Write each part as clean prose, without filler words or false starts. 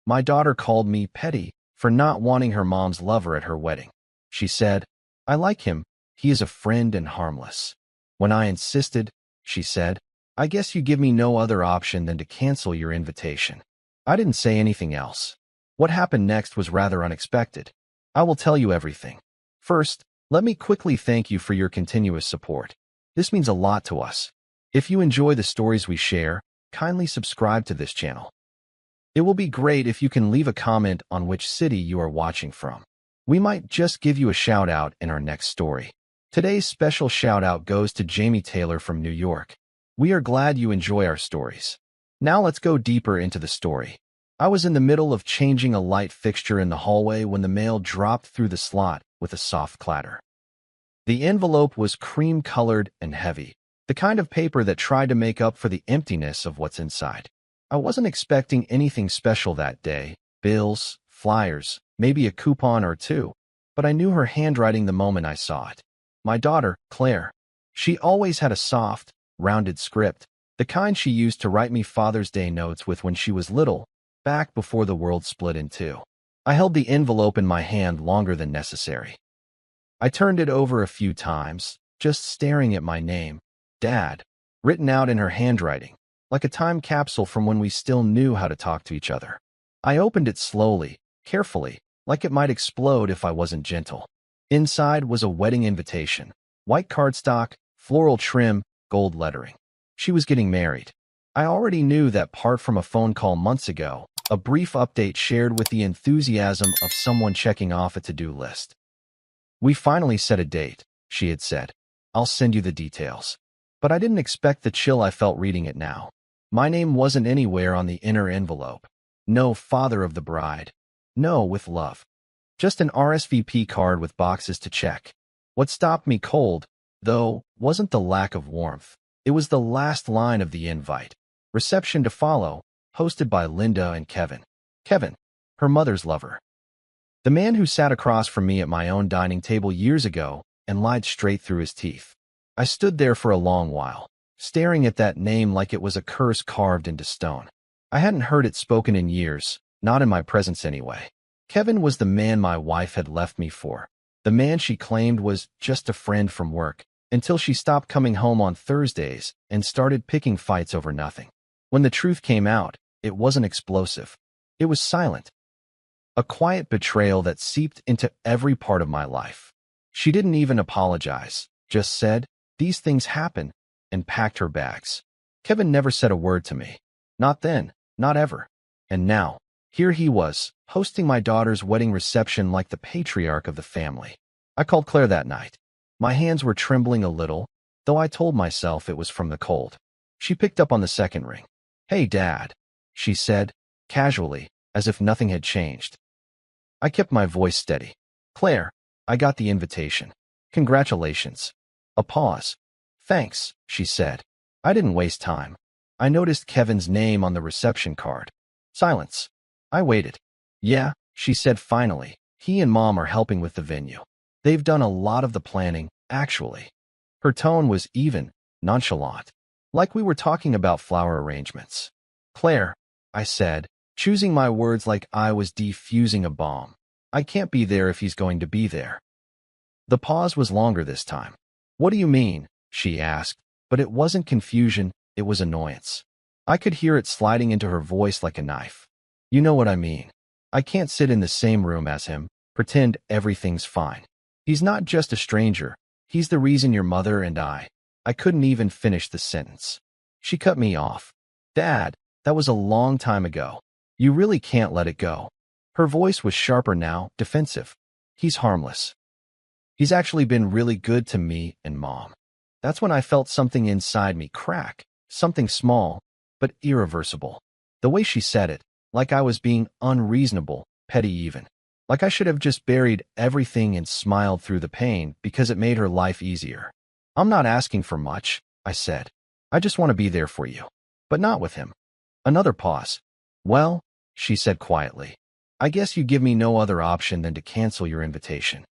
My daughter called me petty for not wanting her mom's lover at her wedding. She said, "I like him. He is a friend and harmless." When I insisted, she said, "I guess you give me no other option than to cancel your invitation." I didn't say anything else. What happened next was rather unexpected. I will tell you everything. First, let me quickly thank you for your continuous support. This means a lot to us. If you enjoy the stories we share, kindly subscribe to this channel. It will be great if you can leave a comment on which city you are watching from. We might just give you a shout out in our next story. Today's special shout out goes to Jamie Taylor from New York. We are glad you enjoy our stories. Now let's go deeper into the story. I was in the middle of changing a light fixture in the hallway when the mail dropped through the slot with a soft clatter. The envelope was cream-colored and heavy, the kind of paper that tried to make up for the emptiness of what's inside. I wasn't expecting anything special that day, bills, flyers, maybe a coupon or two, but I knew her handwriting the moment I saw it. My daughter, Claire. She always had a soft, rounded script, the kind she used to write me Father's Day notes with when she was little, back before the world split in two. I held the envelope in my hand longer than necessary. I turned it over a few times, just staring at my name, Dad, written out in her handwriting, like a time capsule from when we still knew how to talk to each other. I opened it slowly, carefully, like it might explode if I wasn't gentle. Inside was a wedding invitation, white cardstock, floral trim, gold lettering. She was getting married. I already knew that part from a phone call months ago, a brief update shared with the enthusiasm of someone checking off a to-do list. "We finally set a date," she had said. "I'll send you the details." But I didn't expect the chill I felt reading it now. My name wasn't anywhere on the inner envelope. No father of the bride. No with love. Just an RSVP card with boxes to check. What stopped me cold, though, wasn't the lack of warmth. It was the last line of the invite. "Reception to follow, hosted by Linda and Kevin." Kevin, her mother's lover. The man who sat across from me at my own dining table years ago and lied straight through his teeth. I stood there for a long while, staring at that name like it was a curse carved into stone. I hadn't heard it spoken in years, not in my presence anyway. Kevin was the man my wife had left me for, the man she claimed was just a friend from work, until she stopped coming home on Thursdays and started picking fights over nothing. When the truth came out, it wasn't explosive. It was silent. A quiet betrayal that seeped into every part of my life. She didn't even apologize, just said, "These things happen," and packed her bags. Kevin never said a word to me. Not then, not ever. And now, here he was, hosting my daughter's wedding reception like the patriarch of the family. I called Claire that night. My hands were trembling a little, though I told myself it was from the cold. She picked up on the second ring. "Hey, Dad," she said, casually, as if nothing had changed. I kept my voice steady. "Claire, I got the invitation. Congratulations." A pause. "Thanks," she said. I didn't waste time. I noticed Kevin's name on the reception card. Silence. I waited. "Yeah," she said finally. "He and Mom are helping with the venue. They've done a lot of the planning, actually." Her tone was even, nonchalant, like we were talking about flower arrangements. "Claire," I said, choosing my words like I was defusing a bomb. "I can't be there if he's going to be there." The pause was longer this time. "What do you mean?" she asked, but it wasn't confusion, it was annoyance. I could hear it sliding into her voice like a knife. "You know what I mean. I can't sit in the same room as him, pretend everything's fine. He's not just a stranger, he's the reason your mother and I couldn't even finish the sentence. She cut me off. "Dad, that was a long time ago. You really can't let it go." Her voice was sharper now, defensive. "He's harmless. He's actually been really good to me and Mom." That's when I felt something inside me crack, something small, but irreversible. The way she said it, like I was being unreasonable, petty even. Like I should have just buried everything and smiled through the pain because it made her life easier. "I'm not asking for much," I said. "I just want to be there for you. But not with him." Another pause. "Well," she said quietly, "I guess you give me no other option than to cancel your invitation."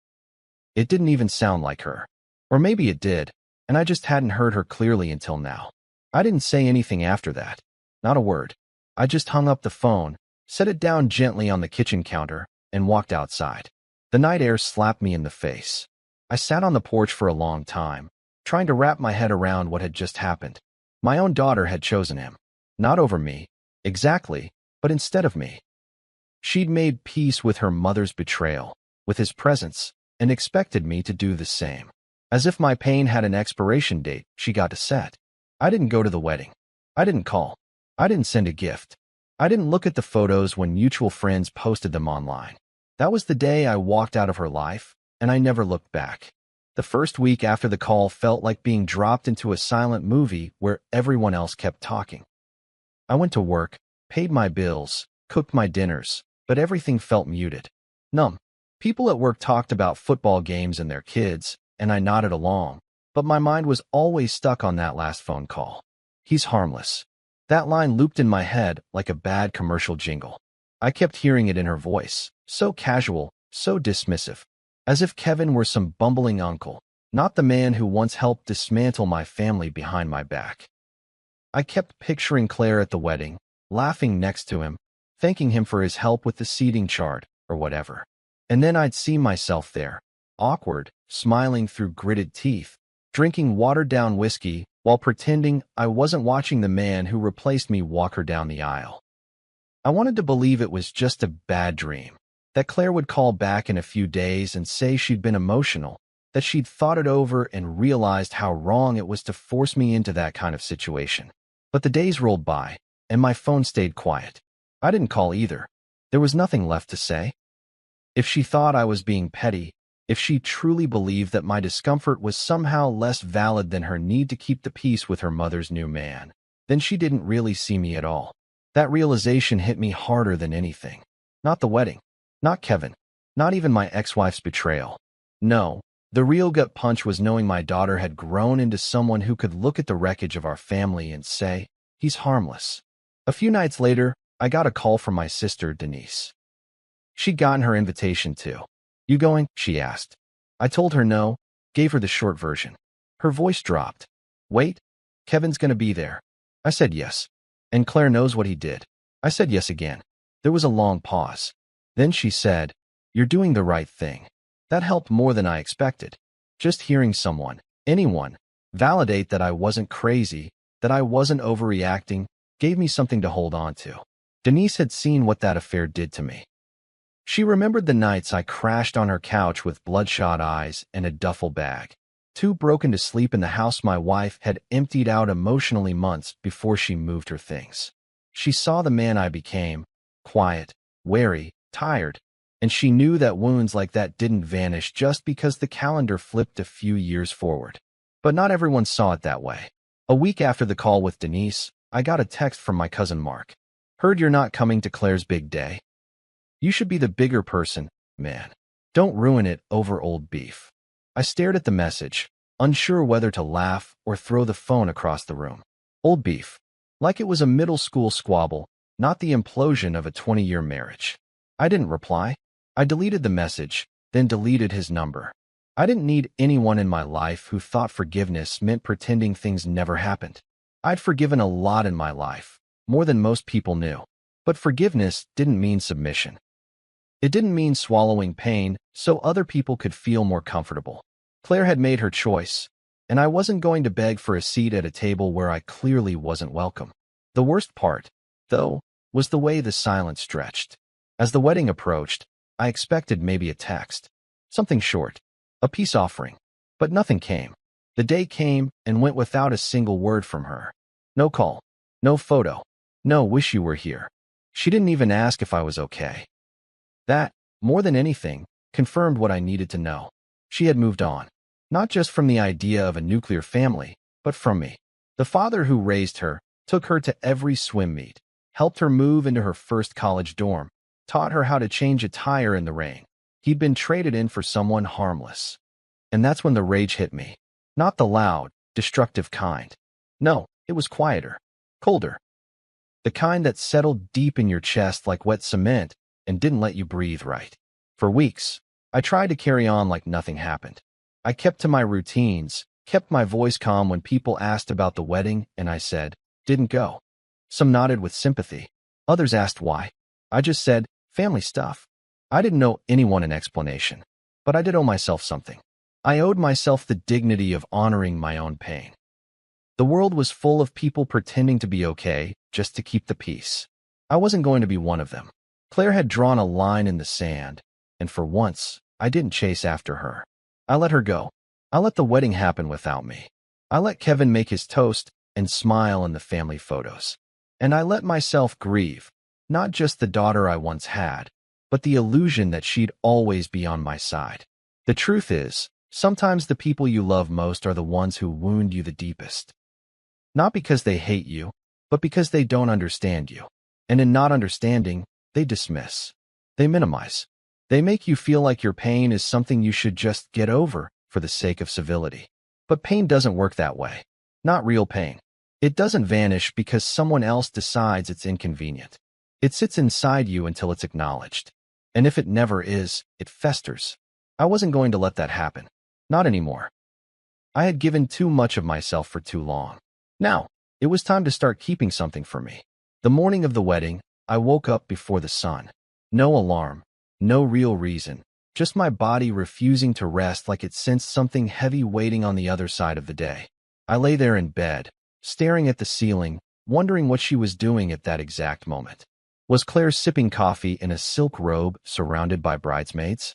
It didn't even sound like her. Or maybe it did, and I just hadn't heard her clearly until now. I didn't say anything after that. Not a word. I just hung up the phone, set it down gently on the kitchen counter, and walked outside. The night air slapped me in the face. I sat on the porch for a long time, trying to wrap my head around what had just happened. My own daughter had chosen him. Not over me, exactly, but instead of me. She'd made peace with her mother's betrayal, with his presence, and expected me to do the same. As if my pain had an expiration date she got to set. I didn't go to the wedding. I didn't call. I didn't send a gift. I didn't look at the photos when mutual friends posted them online. That was the day I walked out of her life, and I never looked back. The first week after the call felt like being dropped into a silent movie where everyone else kept talking. I went to work, paid my bills, cooked my dinners, but everything felt muted. Numb. People at work talked about football games and their kids, and I nodded along, but my mind was always stuck on that last phone call. He's harmless. That line looped in my head like a bad commercial jingle. I kept hearing it in her voice, so casual, so dismissive, as if Kevin were some bumbling uncle, not the man who once helped dismantle my family behind my back. I kept picturing Claire at the wedding, laughing next to him, thanking him for his help with the seating chart, or whatever. And then I'd see myself there, awkward, smiling through gritted teeth, drinking watered-down whiskey while pretending I wasn't watching the man who replaced me walk her down the aisle. I wanted to believe it was just a bad dream, that Claire would call back in a few days and say she'd been emotional, that she'd thought it over and realized how wrong it was to force me into that kind of situation. But the days rolled by, and my phone stayed quiet. I didn't call either. There was nothing left to say. If she thought I was being petty, if she truly believed that my discomfort was somehow less valid than her need to keep the peace with her mother's new man, then she didn't really see me at all. That realization hit me harder than anything. Not the wedding. Not Kevin. Not even my ex-wife's betrayal. No, the real gut punch was knowing my daughter had grown into someone who could look at the wreckage of our family and say, he's harmless. A few nights later, I got a call from my sister, Denise. She'd gotten her invitation too. You going? She asked. I told her no, gave her the short version. Her voice dropped. Wait, Kevin's gonna be there. I said yes. And Claire knows what he did. I said yes again. There was a long pause. Then she said, you're doing the right thing. That helped more than I expected. Just hearing someone, anyone, validate that I wasn't crazy, that I wasn't overreacting, gave me something to hold on to. Denise had seen what that affair did to me. She remembered the nights I crashed on her couch with bloodshot eyes and a duffel bag, too broken to sleep in the house my wife had emptied out emotionally months before she moved her things. She saw the man I became, quiet, wary, tired, and she knew that wounds like that didn't vanish just because the calendar flipped a few years forward. But not everyone saw it that way. A week after the call with Denise, I got a text from my cousin Mark. Heard you're not coming to Claire's big day. You should be the bigger person, man. Don't ruin it over old beef. I stared at the message, unsure whether to laugh or throw the phone across the room. Old beef. Like it was a middle school squabble, not the implosion of a 20-year marriage. I didn't reply. I deleted the message, then deleted his number. I didn't need anyone in my life who thought forgiveness meant pretending things never happened. I'd forgiven a lot in my life, more than most people knew. But forgiveness didn't mean submission. It didn't mean swallowing pain so other people could feel more comfortable. Claire had made her choice, and I wasn't going to beg for a seat at a table where I clearly wasn't welcome. The worst part, though, was the way the silence stretched. As the wedding approached, I expected maybe a text. Something short. A peace offering. But nothing came. The day came and went without a single word from her. No call. No photo. No wish you were here. She didn't even ask if I was okay. That, more than anything, confirmed what I needed to know. She had moved on. Not just from the idea of a nuclear family, but from me. The father who raised her, took her to every swim meet, helped her move into her first college dorm, taught her how to change a tire in the rain. He'd been traded in for someone harmless. And that's when the rage hit me. Not the loud, destructive kind. No, it was quieter, colder. The kind that settled deep in your chest like wet cement and didn't let you breathe right. For weeks, I tried to carry on like nothing happened. I kept to my routines, kept my voice calm when people asked about the wedding, and I said, didn't go. Some nodded with sympathy. Others asked why. I just said, family stuff. I didn't owe anyone an explanation, but I did owe myself something. I owed myself the dignity of honoring my own pain. The world was full of people pretending to be okay just to keep the peace. I wasn't going to be one of them. Claire had drawn a line in the sand, and for once, I didn't chase after her. I let her go. I let the wedding happen without me. I let Kevin make his toast and smile in the family photos. And I let myself grieve, not just the daughter I once had, but the illusion that she'd always be on my side. The truth is, sometimes the people you love most are the ones who wound you the deepest. Not because they hate you, but because they don't understand you. And in not understanding, they dismiss. They minimize. They make you feel like your pain is something you should just get over for the sake of civility. But pain doesn't work that way. Not real pain. It doesn't vanish because someone else decides it's inconvenient. It sits inside you until it's acknowledged. And if it never is, it festers. I wasn't going to let that happen. Not anymore. I had given too much of myself for too long. Now, it was time to start keeping something for me. The morning of the wedding, I woke up before the sun. No alarm, no real reason, just my body refusing to rest like it sensed something heavy waiting on the other side of the day. I lay there in bed, staring at the ceiling, wondering what she was doing at that exact moment. Was Claire sipping coffee in a silk robe surrounded by bridesmaids?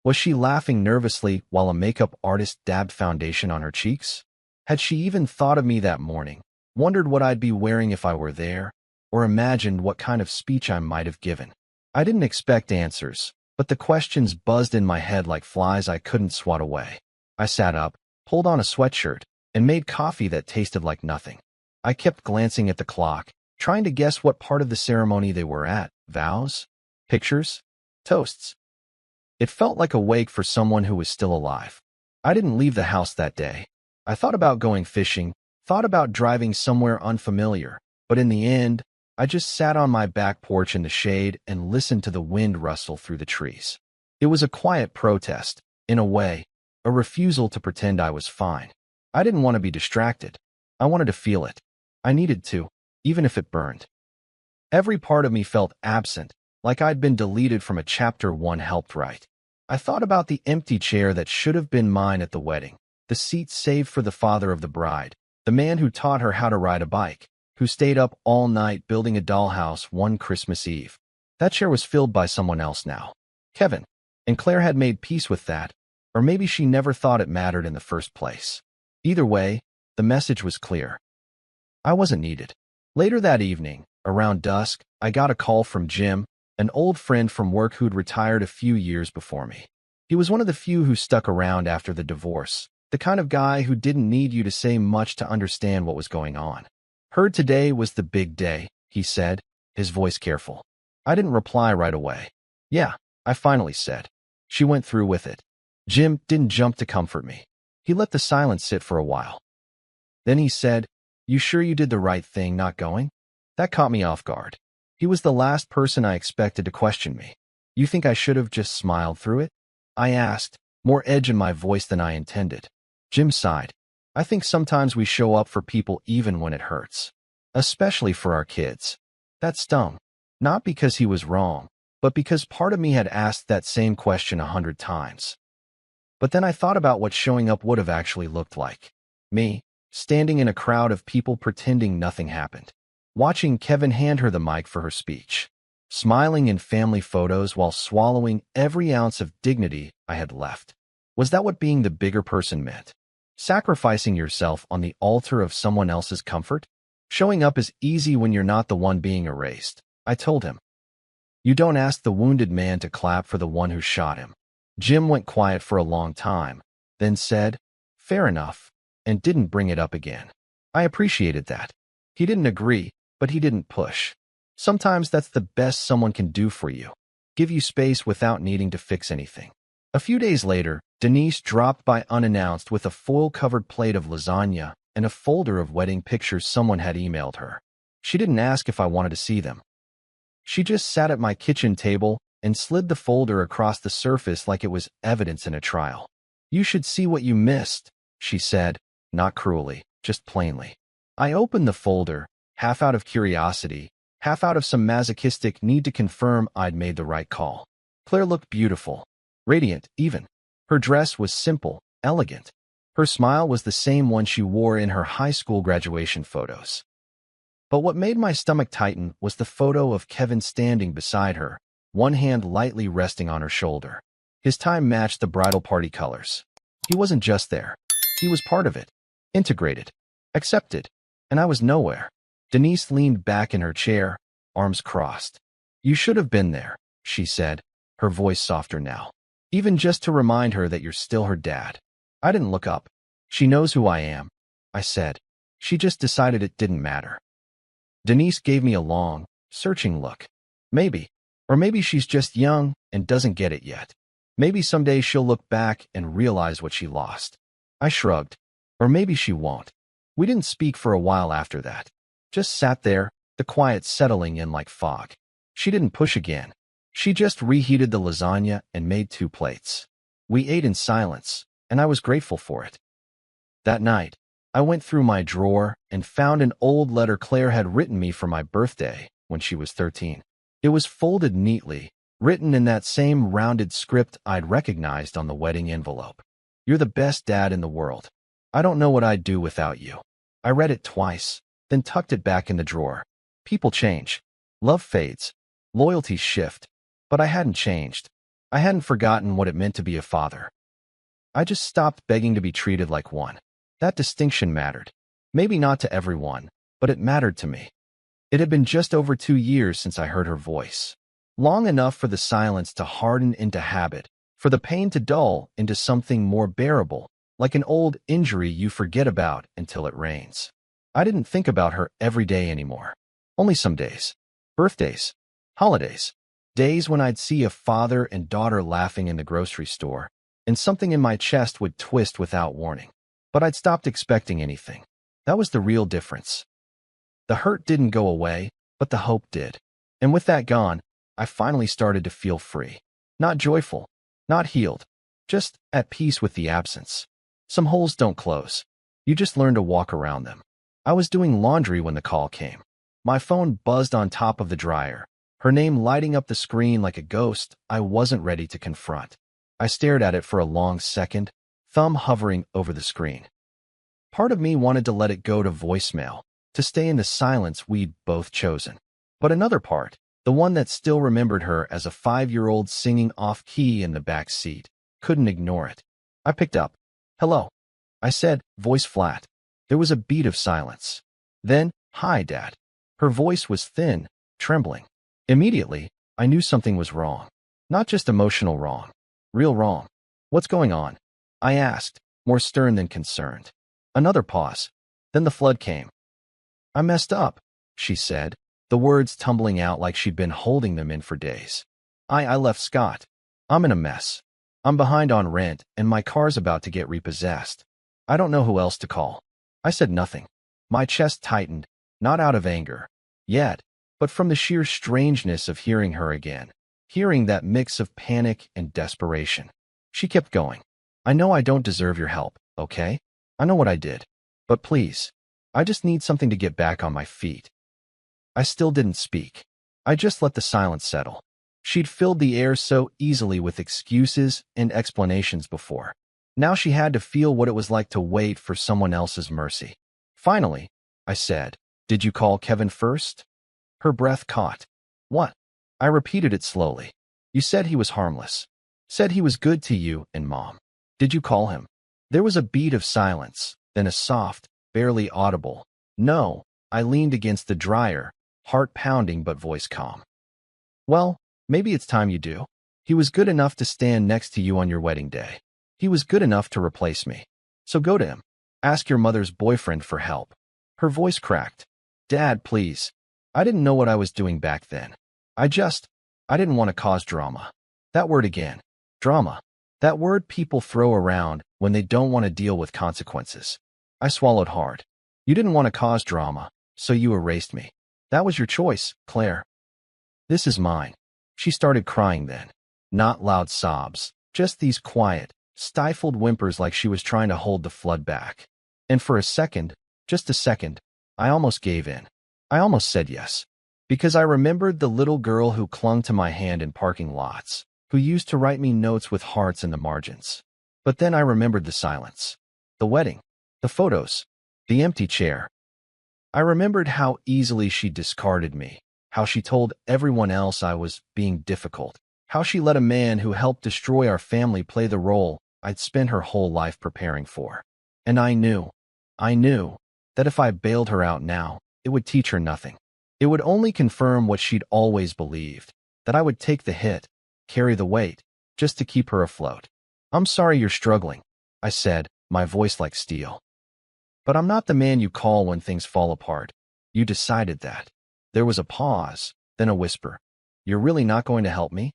Was she laughing nervously while a makeup artist dabbed foundation on her cheeks? Had she even thought of me that morning, wondered what I'd be wearing if I were there, or imagined what kind of speech I might have given? I didn't expect answers, but the questions buzzed in my head like flies I couldn't swat away. I sat up, pulled on a sweatshirt, and made coffee that tasted like nothing. I kept glancing at the clock, trying to guess what part of the ceremony they were at. Vows? Pictures? Toasts? It felt like a wake for someone who was still alive. I didn't leave the house that day. I thought about going fishing, thought about driving somewhere unfamiliar, but in the end, I just sat on my back porch in the shade and listened to the wind rustle through the trees. It was a quiet protest, in a way, a refusal to pretend I was fine. I didn't want to be distracted. I wanted to feel it. I needed to, even if it burned. Every part of me felt absent, like I'd been deleted from a chapter one helped write. I thought about the empty chair that should have been mine at the wedding, the seat saved for the father of the bride, the man who taught her how to ride a bike, who stayed up all night building a dollhouse one Christmas Eve. That chair was filled by someone else now. Kevin. And Claire had made peace with that, or maybe she never thought it mattered in the first place. Either way, the message was clear. I wasn't needed. Later that evening, around dusk, I got a call from Jim, an old friend from work who'd retired a few years before me. He was one of the few who stuck around after the divorce, the kind of guy who didn't need you to say much to understand what was going on. Heard today was the big day, he said, his voice careful. I didn't reply right away. Yeah, I finally said. She went through with it. Jim didn't jump to comfort me. He let the silence sit for a while. Then he said, "You sure you did the right thing not going?" That caught me off guard. He was the last person I expected to question me. You think I should have just smiled through it? I asked, more edge in my voice than I intended. Jim sighed. I think sometimes we show up for people even when it hurts. Especially for our kids. That stung. Not because he was wrong, but because part of me had asked that same question 100 times. But then I thought about what showing up would have actually looked like. Me, standing in a crowd of people pretending nothing happened. Watching Kevin hand her the mic for her speech. Smiling in family photos while swallowing every ounce of dignity I had left. Was that what being the bigger person meant? Sacrificing yourself on the altar of someone else's comfort? Showing up is easy when you're not the one being erased, I told him. You don't ask the wounded man to clap for the one who shot him. Jim went quiet for a long time, then said, "Fair enough," and didn't bring it up again. I appreciated that. He didn't agree, but he didn't push. Sometimes that's the best someone can do for you. Give you space without needing to fix anything. A few days later, Denise dropped by unannounced with a foil-covered plate of lasagna and a folder of wedding pictures someone had emailed her. She didn't ask if I wanted to see them. She just sat at my kitchen table and slid the folder across the surface like it was evidence in a trial. "You should see what you missed," she said, not cruelly, just plainly. I opened the folder, half out of curiosity, half out of some masochistic need to confirm I'd made the right call. Claire looked beautiful, radiant even. Her dress was simple, elegant. Her smile was the same one she wore in her high school graduation photos. But what made my stomach tighten was the photo of Kevin standing beside her, one hand lightly resting on her shoulder. His tie matched the bridal party colors. He wasn't just there. He was part of it, integrated, accepted, and I was nowhere. Denise leaned back in her chair, arms crossed. You should have been there, she said, her voice softer now. Even just to remind her that you're still her dad. I didn't look up. She knows who I am, I said. She just decided it didn't matter. Denise gave me a long, searching look. Maybe. Or maybe she's just young and doesn't get it yet. Maybe someday she'll look back and realize what she lost. I shrugged. Or maybe she won't. We didn't speak for a while after that. Just sat there, the quiet settling in like fog. She didn't push again. She just reheated the lasagna and made 2 plates. We ate in silence, and I was grateful for it. That night, I went through my drawer and found an old letter Claire had written me for my birthday when she was 13. It was folded neatly, written in that same rounded script I'd recognized on the wedding envelope. You're the best dad in the world. I don't know what I'd do without you. I read it twice, then tucked it back in the drawer. People change. Love fades. Loyalties shift. But I hadn't changed. I hadn't forgotten what it meant to be a father. I just stopped begging to be treated like one. That distinction mattered. Maybe not to everyone, but it mattered to me. It had been just over 2 years since I heard her voice. Long enough for the silence to harden into habit, for the pain to dull into something more bearable, like an old injury you forget about until it rains. I didn't think about her every day anymore. Only some days. Birthdays. Holidays. Days when I'd see a father and daughter laughing in the grocery store, and something in my chest would twist without warning. But I'd stopped expecting anything. That was the real difference. The hurt didn't go away, but the hope did. And with that gone, I finally started to feel free. Not joyful, not healed, just at peace with the absence. Some holes don't close. You just learn to walk around them. I was doing laundry when the call came. My phone buzzed on top of the dryer, her name lighting up the screen like a ghost I wasn't ready to confront. I stared at it for a long second, thumb hovering over the screen. Part of me wanted to let it go to voicemail, to stay in the silence we'd both chosen. But another part, the one that still remembered her as a 5-year-old singing off-key in the back seat, couldn't ignore it. I picked up. Hello, I said, voice flat. There was a beat of silence. Then, hi, Dad. Her voice was thin, trembling. Immediately, I knew something was wrong. Not just emotional wrong. Real wrong. What's going on? I asked, more stern than concerned. Another pause. Then the flood came. I messed up, she said, the words tumbling out like she'd been holding them in for days. I left Scott. I'm in a mess. I'm behind on rent, and my car's about to get repossessed. I don't know who else to call. I said nothing. My chest tightened, not out of anger, yet, but from the sheer strangeness of hearing her again, hearing that mix of panic and desperation. She kept going. I know I don't deserve your help, okay? I know what I did. But please, I just need something to get back on my feet. I still didn't speak. I just let the silence settle. She'd filled the air so easily with excuses and explanations before. Now she had to feel what it was like to wait for someone else's mercy. Finally, I said, did you call Kevin first? Her breath caught. What? I repeated it slowly. You said he was harmless. Said he was good to you and Mom. Did you call him? There was a beat of silence, then a soft, barely audible, no. I leaned against the dryer, heart pounding but voice calm. Well, maybe it's time you do. He was good enough to stand next to you on your wedding day. He was good enough to replace me. So go to him. Ask your mother's boyfriend for help. Her voice cracked. Dad, please. I didn't know what I was doing back then. I didn't want to cause drama. That word again. Drama. That word people throw around when they don't want to deal with consequences. I swallowed hard. You didn't want to cause drama, so you erased me. That was your choice, Claire. This is mine. She started crying then. Not loud sobs, just these quiet, stifled whimpers like she was trying to hold the flood back. And for a second, just a second, I almost gave in. I almost said yes. Because I remembered the little girl who clung to my hand in parking lots, who used to write me notes with hearts in the margins. But then I remembered the silence, the wedding, the photos, the empty chair. I remembered how easily she discarded me, how she told everyone else I was being difficult, how she let a man who helped destroy our family play the role I'd spent her whole life preparing for. And I knew that if I bailed her out now, it would teach her nothing. It would only confirm what she'd always believed, that I would take the hit, carry the weight, just to keep her afloat. I'm sorry you're struggling, I said, my voice like steel. But I'm not the man you call when things fall apart. You decided that. There was a pause, then a whisper. You're really not going to help me?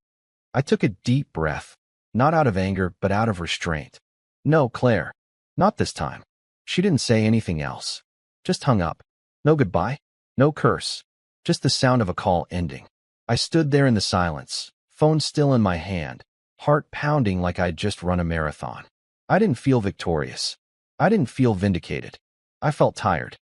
I took a deep breath, not out of anger, but out of restraint. No, Claire, not this time. She didn't say anything else. Just hung up. No goodbye, no curse, just the sound of a call ending. I stood there in the silence, phone still in my hand, heart pounding like I'd just run a marathon. I didn't feel victorious. I didn't feel vindicated. I felt tired.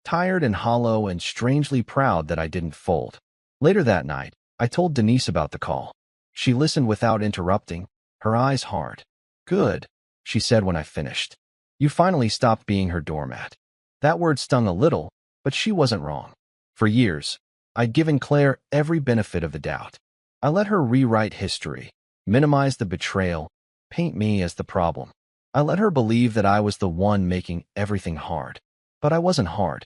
Tired and hollow and strangely proud that I didn't fold. Later that night, I told Denise about the call. She listened without interrupting, her eyes hard. Good, she said when I finished. You finally stopped being her doormat. That word stung a little, but she wasn't wrong. For years, I'd given Claire every benefit of the doubt. I let her rewrite history, minimize the betrayal, paint me as the problem. I let her believe that I was the one making everything hard. But I wasn't hard.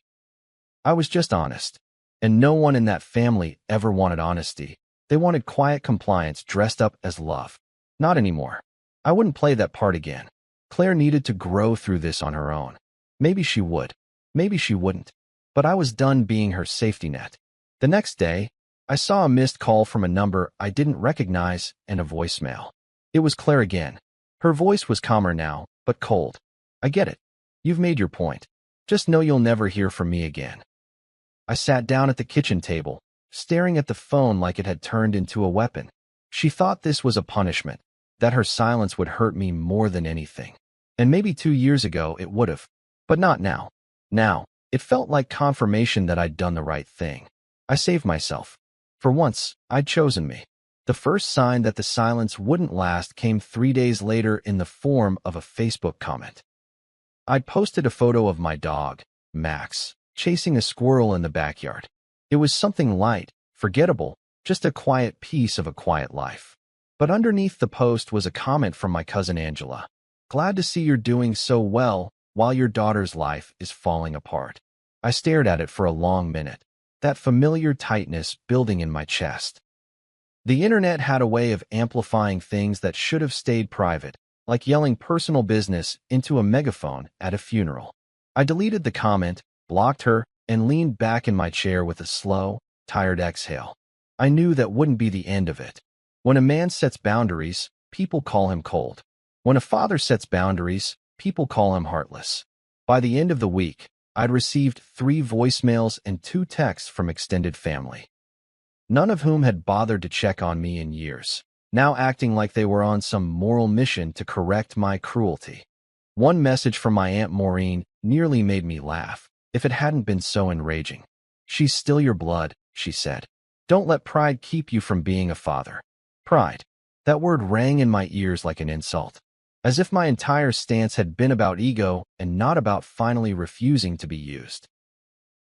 I was just honest. And no one in that family ever wanted honesty. They wanted quiet compliance dressed up as love. Not anymore. I wouldn't play that part again. Claire needed to grow through this on her own. Maybe she would. Maybe she wouldn't. But I was done being her safety net. The next day, I saw a missed call from a number I didn't recognize and a voicemail. It was Claire again. Her voice was calmer now, but cold. I get it. You've made your point. Just know you'll never hear from me again. I sat down at the kitchen table, staring at the phone like it had turned into a weapon. She thought this was a punishment, that her silence would hurt me more than anything. And maybe 2 years ago it would have, but not now. Now, it felt like confirmation that I'd done the right thing. I saved myself. For once, I'd chosen me. The first sign that the silence wouldn't last came 3 days later in the form of a Facebook comment. I'd posted a photo of my dog, Max, chasing a squirrel in the backyard. It was something light, forgettable, just a quiet piece of a quiet life. But underneath the post was a comment from my cousin Angela. Glad to see you're doing so well while your daughter's life is falling apart. I stared at it for a long minute, that familiar tightness building in my chest. The internet had a way of amplifying things that should have stayed private, like yelling personal business into a megaphone at a funeral. I deleted the comment, blocked her, and leaned back in my chair with a slow, tired exhale. I knew that wouldn't be the end of it. When a man sets boundaries, people call him cold. When a father sets boundaries, people call him heartless. By the end of the week, I'd received 3 voicemails and 2 texts from extended family, none of whom had bothered to check on me in years, now acting like they were on some moral mission to correct my cruelty. One message from my Aunt Maureen nearly made me laugh, if it hadn't been so enraging. She's still your blood, she said. Don't let pride keep you from being a father. Pride. That word rang in my ears like an insult, as if my entire stance had been about ego and not about finally refusing to be used.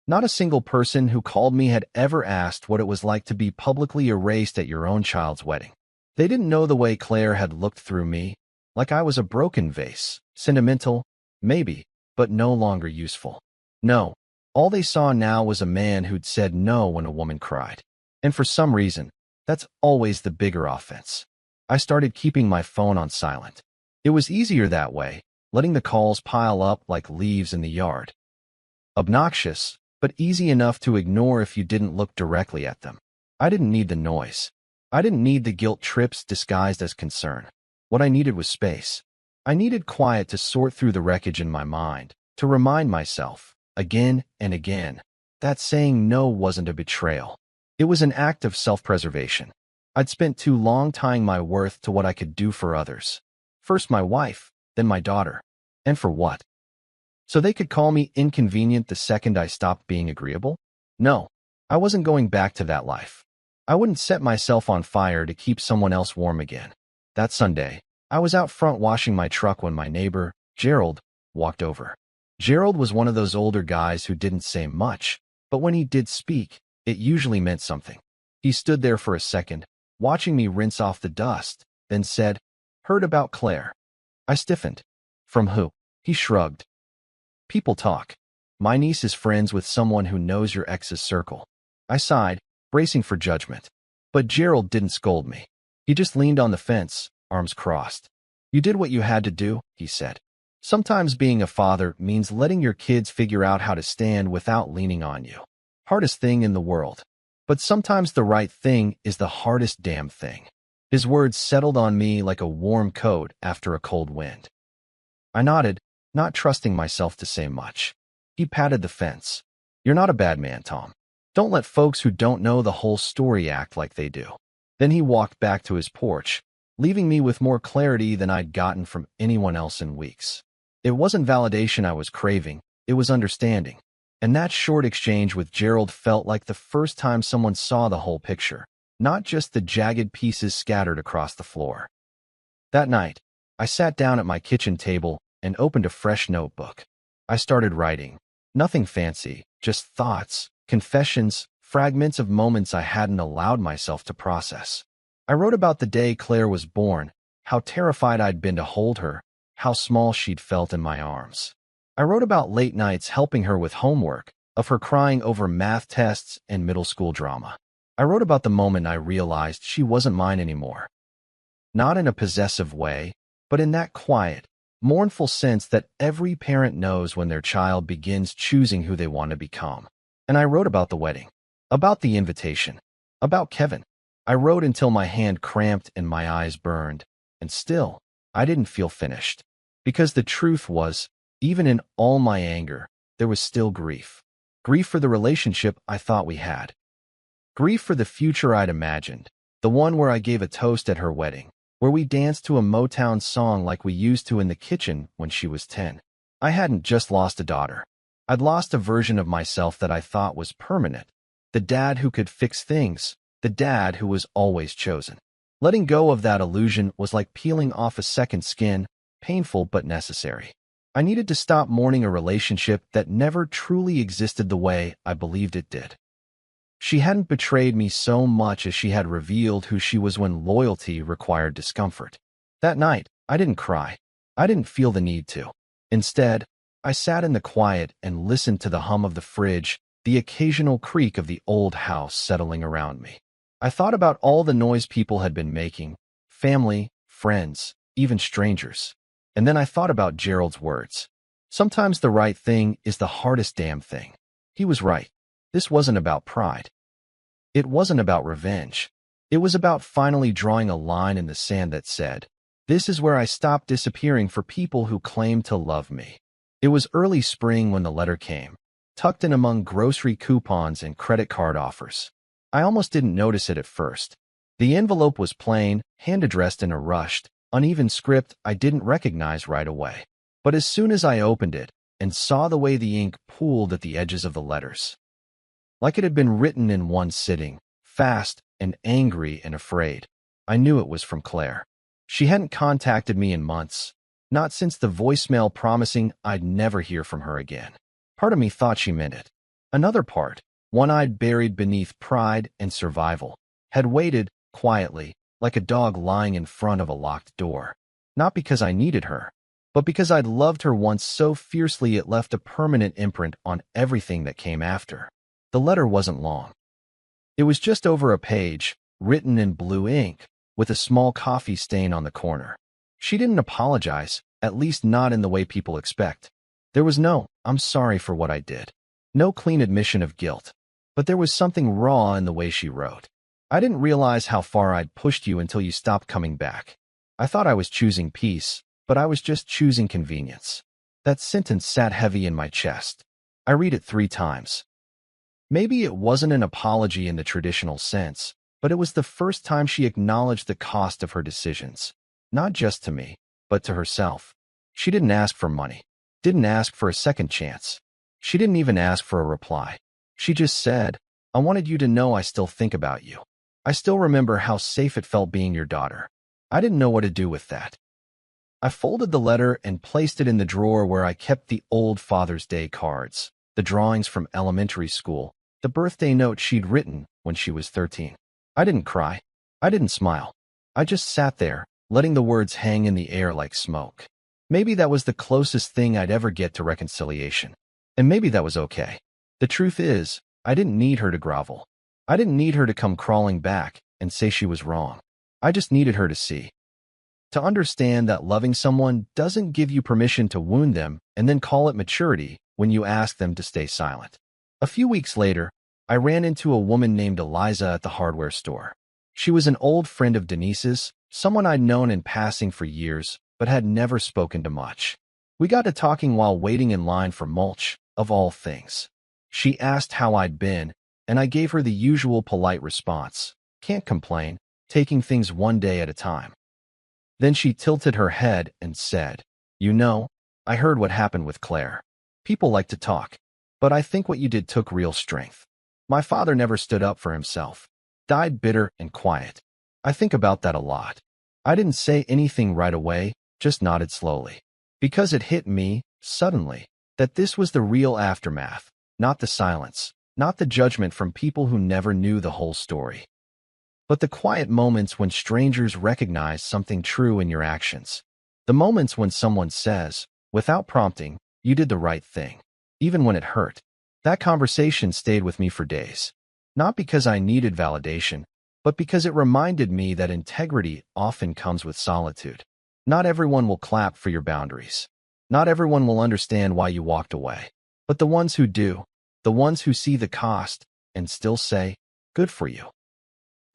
Not a single person who called me had ever asked what it was like to be publicly erased at your own child's wedding. They didn't know the way Claire had looked through me, like I was a broken vase, sentimental, maybe, but no longer useful. No, all they saw now was a man who'd said no when a woman cried. And for some reason, that's always the bigger offense. I started keeping my phone on silent. It was easier that way, letting the calls pile up like leaves in the yard. Obnoxious, but easy enough to ignore if you didn't look directly at them. I didn't need the noise. I didn't need the guilt trips disguised as concern. What I needed was space. I needed quiet to sort through the wreckage in my mind, to remind myself, again and again, that saying no wasn't a betrayal. It was an act of self-preservation. I'd spent too long tying my worth to what I could do for others. First my wife, then my daughter. And for what? So they could call me inconvenient the second I stopped being agreeable? No. I wasn't going back to that life. I wouldn't set myself on fire to keep someone else warm again. That Sunday, I was out front washing my truck when my neighbor, Gerald, walked over. Gerald was one of those older guys who didn't say much, but when he did speak, it usually meant something. He stood there for a second, watching me rinse off the dust, then said, "Heard about Claire." I stiffened. "From who?" He shrugged. "People talk. My niece is friends with someone who knows your ex's circle." I sighed, bracing for judgment. But Gerald didn't scold me. He just leaned on the fence, arms crossed. "You did what you had to do," he said. "Sometimes being a father means letting your kids figure out how to stand without leaning on you. Hardest thing in the world. But sometimes the right thing is the hardest damn thing." His words settled on me like a warm coat after a cold wind. I nodded, not trusting myself to say much. He patted the fence. "You're not a bad man, Tom. Don't let folks who don't know the whole story act like they do." Then he walked back to his porch, leaving me with more clarity than I'd gotten from anyone else in weeks. It wasn't validation I was craving, it was understanding. And that short exchange with Gerald felt like the first time someone saw the whole picture, not just the jagged pieces scattered across the floor. That night, I sat down at my kitchen table and opened a fresh notebook. I started writing. Nothing fancy, just thoughts, confessions, fragments of moments I hadn't allowed myself to process. I wrote about the day Claire was born, how terrified I'd been to hold her, how small she'd felt in my arms. I wrote about late nights helping her with homework, of her crying over math tests and middle school drama. I wrote about the moment I realized she wasn't mine anymore. Not in a possessive way, but in that quiet, mournful sense that every parent knows when their child begins choosing who they want to become. And I wrote about the wedding, about the invitation, about Kevin. I wrote until my hand cramped and my eyes burned, and still, I didn't feel finished. Because the truth was, even in all my anger, there was still grief. Grief for the relationship I thought we had. Grief for the future I'd imagined, the one where I gave a toast at her wedding, where we danced to a Motown song like we used to in the kitchen when she was 10. I hadn't just lost a daughter. I'd lost a version of myself that I thought was permanent. The dad who could fix things, the dad who was always chosen. Letting go of that illusion was like peeling off a second skin, painful but necessary. I needed to stop mourning a relationship that never truly existed the way I believed it did. She hadn't betrayed me so much as she had revealed who she was when loyalty required discomfort. That night, I didn't cry. I didn't feel the need to. Instead, I sat in the quiet and listened to the hum of the fridge, the occasional creak of the old house settling around me. I thought about all the noise people had been making, family, friends, even strangers. And then I thought about Gerald's words. Sometimes the right thing is the hardest damn thing. He was right. This wasn't about pride. It wasn't about revenge. It was about finally drawing a line in the sand that said, "This is where I stop disappearing for people who claim to love me." It was early spring when the letter came, tucked in among grocery coupons and credit card offers. I almost didn't notice it at first. The envelope was plain, hand-addressed in a rushed, uneven script I didn't recognize right away. But as soon as I opened it and saw the way the ink pooled at the edges of the letters, like it had been written in one sitting, fast and angry and afraid, I knew it was from Claire. She hadn't contacted me in months, not since the voicemail promising I'd never hear from her again. Part of me thought she meant it. Another part, one I'd buried beneath pride and survival, had waited quietly, like a dog lying in front of a locked door. Not because I needed her, but because I'd loved her once so fiercely it left a permanent imprint on everything that came after. The letter wasn't long. It was just over a page, written in blue ink, with a small coffee stain on the corner. She didn't apologize, at least not in the way people expect. There was no, "I'm sorry for what I did." No clean admission of guilt. But there was something raw in the way she wrote. "I didn't realize how far I'd pushed you until you stopped coming back. I thought I was choosing peace, but I was just choosing convenience." That sentence sat heavy in my chest. I read it 3 times. Maybe it wasn't an apology in the traditional sense, but it was the first time she acknowledged the cost of her decisions. Not just to me, but to herself. She didn't ask for money. Didn't ask for a second chance. She didn't even ask for a reply. She just said, I wanted you to know I still think about you. I still remember how safe it felt being your daughter. I didn't know what to do with that. I folded the letter and placed it in the drawer where I kept the old Father's Day cards, the drawings from elementary school, the birthday note she'd written when she was 13. I didn't cry. I didn't smile. I just sat there, letting the words hang in the air like smoke. Maybe that was the closest thing I'd ever get to reconciliation. And maybe that was okay. The truth is, I didn't need her to grovel. I didn't need her to come crawling back and say she was wrong. I just needed her to see. To understand that loving someone doesn't give you permission to wound them and then call it maturity when you ask them to stay silent. A few weeks later, I ran into a woman named Eliza at the hardware store. She was an old friend of Denise's, someone I'd known in passing for years, but had never spoken to much. We got to talking while waiting in line for mulch, of all things. She asked how I'd been, and I gave her the usual polite response. Can't complain, taking things one day at a time. Then she tilted her head and said, "You know, I heard what happened with Claire. People like to talk, but I think what you did took real strength. My father never stood up for himself. Died bitter and quiet. I think about that a lot." I didn't say anything right away, just nodded slowly. Because it hit me, suddenly, that this was the real aftermath, not the silence, not the judgment from people who never knew the whole story, but the quiet moments when strangers recognize something true in your actions. The moments when someone says, without prompting, you did the right thing, even when it hurt. That conversation stayed with me for days. Not because I needed validation, but because it reminded me that integrity often comes with solitude. Not everyone will clap for your boundaries. Not everyone will understand why you walked away. But the ones who do, the ones who see the cost and still say, "Good for you."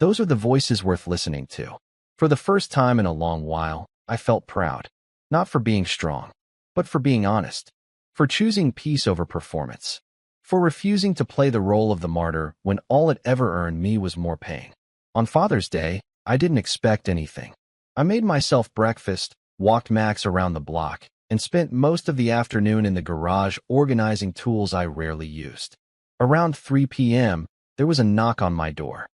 Those are the voices worth listening to. For the first time in a long while, I felt proud. Not for being strong, but for being honest. For choosing peace over performance. For refusing to play the role of the martyr when all it ever earned me was more pain. On Father's Day, I didn't expect anything. I made myself breakfast, walked Max around the block, and spent most of the afternoon in the garage organizing tools I rarely used. Around 3 p.m., there was a knock on my door.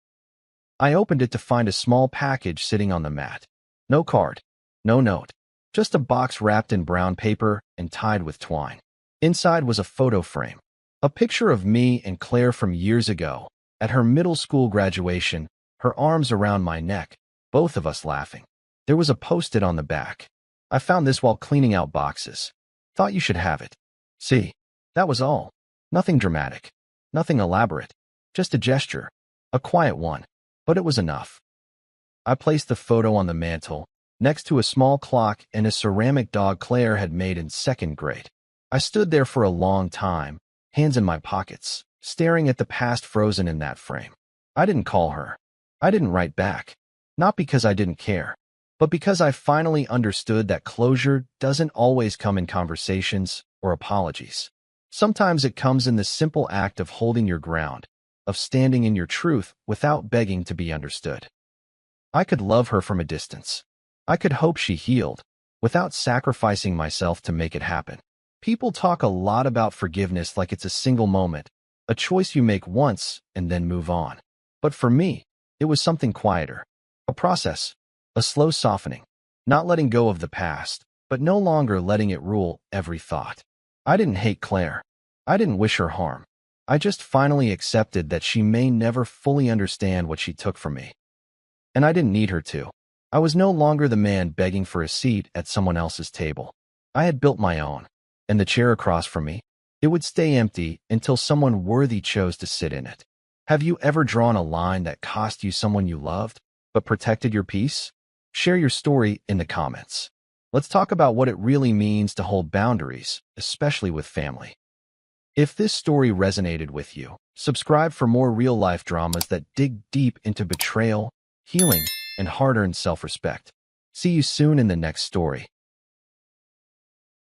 I opened it to find a small package sitting on the mat. No card, no note, just a box wrapped in brown paper and tied with twine. Inside was a photo frame, a picture of me and Claire from years ago, at her middle school graduation, her arms around my neck, both of us laughing. There was a post-it on the back. "I found this while cleaning out boxes. Thought you should have it." See, that was all. Nothing dramatic, nothing elaborate, just a gesture, a quiet one, but it was enough. I placed the photo on the mantel, next to a small clock and a ceramic dog Claire had made in second grade. I stood there for a long time, hands in my pockets, staring at the past frozen in that frame. I didn't call her. I didn't write back. Not because I didn't care, but because I finally understood that closure doesn't always come in conversations or apologies. Sometimes it comes in the simple act of holding your ground, of standing in your truth without begging to be understood. I could love her from a distance. I could hope she healed, without sacrificing myself to make it happen. People talk a lot about forgiveness like it's a single moment, a choice you make once and then move on. But for me, it was something quieter, a process, a slow softening, not letting go of the past, but no longer letting it rule every thought. I didn't hate Claire. I didn't wish her harm. I just finally accepted that she may never fully understand what she took from me. And I didn't need her to. I was no longer the man begging for a seat at someone else's table. I had built my own, and the chair across from me, it would stay empty until someone worthy chose to sit in it. Have you ever drawn a line that cost you someone you loved, but protected your peace? Share your story in the comments. Let's talk about what it really means to hold boundaries, especially with family. If this story resonated with you, subscribe for more real-life dramas that dig deep into betrayal, healing, and hard-earned self-respect. See you soon in the next story.